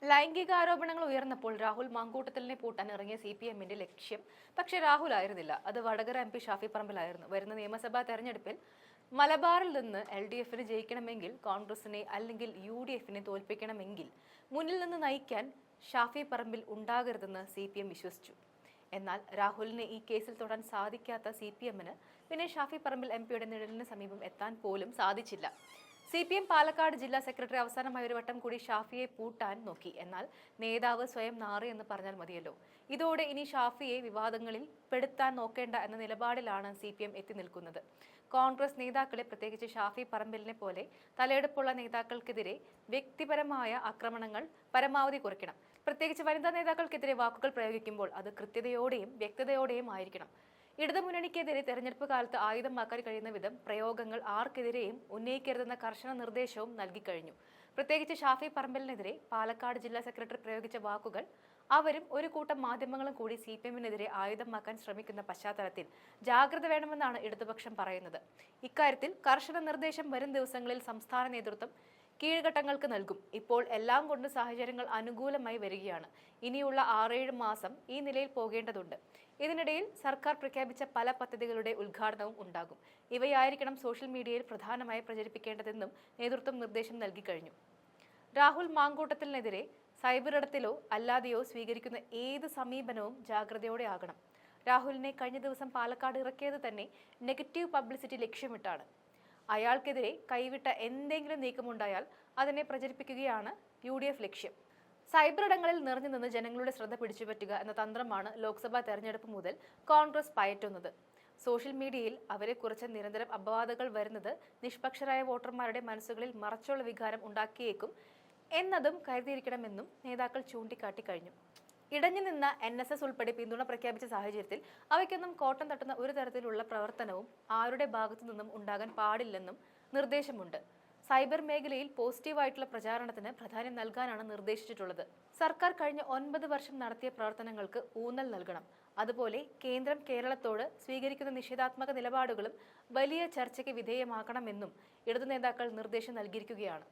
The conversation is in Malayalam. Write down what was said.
ലൈംഗികാരോപണങ്ങൾ ഉയർന്നപ്പോൾ രാഹുൽ മാങ്കൂട്ടത്തിലിനെ പൂട്ടാൻ ഇറങ്ങിയ CPMന്റെ ലക്ഷ്യം പക്ഷേ രാഹുൽ ആയിരുന്നില്ല. അത് വടകര MP ഷാഫി പറമ്പിലായിരുന്നു. വരുന്ന നിയമസഭാ തെരഞ്ഞെടുപ്പിൽ മലബാറിൽ നിന്ന് LDFന് ജയിക്കണമെങ്കിൽ, കോൺഗ്രസിനെ അല്ലെങ്കിൽ UDFനെ തോൽപ്പിക്കണമെങ്കിൽ മുന്നിൽ നിന്ന് നയിക്കാൻ ഷാഫി പറമ്പിൽ ഉണ്ടാകരുതെന്ന് CPM വിശ്വസിച്ചു. എന്നാൽ രാഹുലിനെ ഈ കേസിൽ തൊടാൻ സാധിക്കാത്ത CPMന് പിന്നെ ഷാഫി പറമ്പിൽ MPയുടെ നിഴലിന് സമീപം എത്താൻ പോലും സാധിച്ചില്ല. CPM പാലക്കാട് ജില്ലാ സെക്രട്ടറി അവസാനമായ ഒരു വട്ടം കൂടി ഷാഫിയെ പൂട്ടാൻ നോക്കി. എന്നാൽ നേതാവ് സ്വയം നാറി എന്ന് പറഞ്ഞാൽ മതിയല്ലോ. ഇതോടെ ഇനി ഷാഫിയെ വിവാദങ്ങളിൽ പെടുത്താൻ നോക്കേണ്ട എന്ന നിലപാടിലാണ് CPM എത്തി നിൽക്കുന്നത്. കോൺഗ്രസ് നേതാക്കളെ, പ്രത്യേകിച്ച് ഷാഫി പറമ്പിലിനെ പോലെ തലയെടുപ്പുള്ള നേതാക്കൾക്കെതിരെ വ്യക്തിപരമായ ആക്രമണങ്ങൾ പരമാവധി കുറയ്ക്കണം. പ്രത്യേകിച്ച് വനിതാ നേതാക്കൾക്കെതിരെ വാക്കുകൾ പ്രയോഗിക്കുമ്പോൾ അത് കൃത്യതയോടെയും വ്യക്തതയോടെയും ആയിരിക്കണം. ഇടതുമുന്നണിക്കെതിരെ തെരഞ്ഞെടുപ്പ് കാലത്ത് ആയുധമാക്കാൻ കഴിയുന്ന വിധം പ്രയോഗങ്ങൾ ആർക്കെതിരെയും ഉന്നയിക്കരുതെന്ന കർശന നിർദ്ദേശവും നൽകിക്കഴിഞ്ഞു. പ്രത്യേകിച്ച് ഷാഫി പറമ്പലിനെതിരെ പാലക്കാട് ജില്ലാ സെക്രട്ടറി പ്രയോഗിച്ച വാക്കുകൾ അവരും ഒരു കൂട്ടം മാധ്യമങ്ങളും കൂടി CPMനെതിരെ ആയുധമാക്കാൻ ശ്രമിക്കുന്ന പശ്ചാത്തലത്തിൽ ജാഗ്രത വേണമെന്നാണ് ഇടതുപക്ഷം പറയുന്നത്. ഇക്കാര്യത്തിൽ കർശന നിർദ്ദേശം വരും ദിവസങ്ങളിൽ സംസ്ഥാന നേതൃത്വം കീഴ്ഘട്ടങ്ങൾക്ക് നൽകും. ഇപ്പോൾ എല്ലാം കൊണ്ട് സാഹചര്യങ്ങൾ അനുകൂലമായി വരികയാണ്. ഇനിയുള്ള 6-7 മാസം ഈ നിലയിൽ പോകേണ്ടതുണ്ട്. ഇതിനിടയിൽ സർക്കാർ പ്രഖ്യാപിച്ച പല പദ്ധതികളുടെ ഉദ്ഘാടനവും ഉണ്ടാകും. ഇവയായിരിക്കണം സോഷ്യൽ മീഡിയയിൽ പ്രധാനമായി പ്രചരിപ്പിക്കേണ്ടതെന്നും നേതൃത്വം നിർദ്ദേശം നൽകി കഴിഞ്ഞു. രാഹുൽ മാങ്കൂട്ടത്തിനെതിരെ സൈബറിടത്തിലോ അല്ലാതെയോ സ്വീകരിക്കുന്ന ഏത് സമീപനവും ജാഗ്രതയോടെ ആകണം. രാഹുലിനെ കഴിഞ്ഞ ദിവസം പാലക്കാട് ഇറക്കിയത് തന്നെ നെഗറ്റീവ് പബ്ലിസിറ്റി ലക്ഷ്യമിട്ടാണ്. അയാൾക്കെതിരെ കൈവിട്ട എന്തെങ്കിലും നീക്കമുണ്ടായാൽ അതിനെ പ്രചരിപ്പിക്കുകയാണ് UDF ലക്ഷ്യം. സൈബർ ഇടങ്ങളിൽ നിറഞ്ഞു നിന്ന് ജനങ്ങളുടെ ശ്രദ്ധ പിടിച്ചുപറ്റുക എന്ന തന്ത്രമാണ് ലോക്സഭാ തെരഞ്ഞെടുപ്പ് മുതൽ കോൺഗ്രസ് പയറ്റുന്നത്. സോഷ്യൽ മീഡിയയിൽ അവരെക്കുറിച്ച് നിരന്തരം അപവാദങ്ങൾ വരുന്നത് നിഷ്പക്ഷരായ വോട്ടർമാരുടെ മനസ്സുകളിൽ മറച്ചുള്ള വികാരം ഉണ്ടാക്കിയേക്കും എന്നതും കരുതിയിരിക്കണമെന്നും നേതാക്കൾ ചൂണ്ടിക്കാട്ടി കഴിഞ്ഞു. ഇടഞ്ഞു നിന്ന NSS ഉൾപ്പെടെ പിന്തുണ പ്രഖ്യാപിച്ച സാഹചര്യത്തിൽ അവയ്ക്കൊന്നും കോട്ടം തട്ടുന്ന ഒരു തരത്തിലുള്ള പ്രവർത്തനവും ആരുടെ ഭാഗത്തു നിന്നും ഉണ്ടാകാൻ പാടില്ലെന്നും നിർദ്ദേശമുണ്ട്. സൈബർ മേഖലയിൽ പോസിറ്റീവായിട്ടുള്ള പ്രചാരണത്തിന് പ്രാധാന്യം നൽകാനാണ് നിർദ്ദേശിച്ചിട്ടുള്ളത്. സർക്കാർ കഴിഞ്ഞ 9 വർഷം നടത്തിയ പ്രവർത്തനങ്ങൾക്ക് ഊന്നൽ നൽകണം. അതുപോലെ കേന്ദ്രം കേരളത്തോട് സ്വീകരിക്കുന്ന നിഷേധാത്മക നിലപാടുകളും വലിയ ചർച്ചയ്ക്ക് വിധേയമാക്കണമെന്നും ഇടതു നേതാക്കൾ നിർദ്ദേശം നൽകിയിരിക്കുകയാണ്.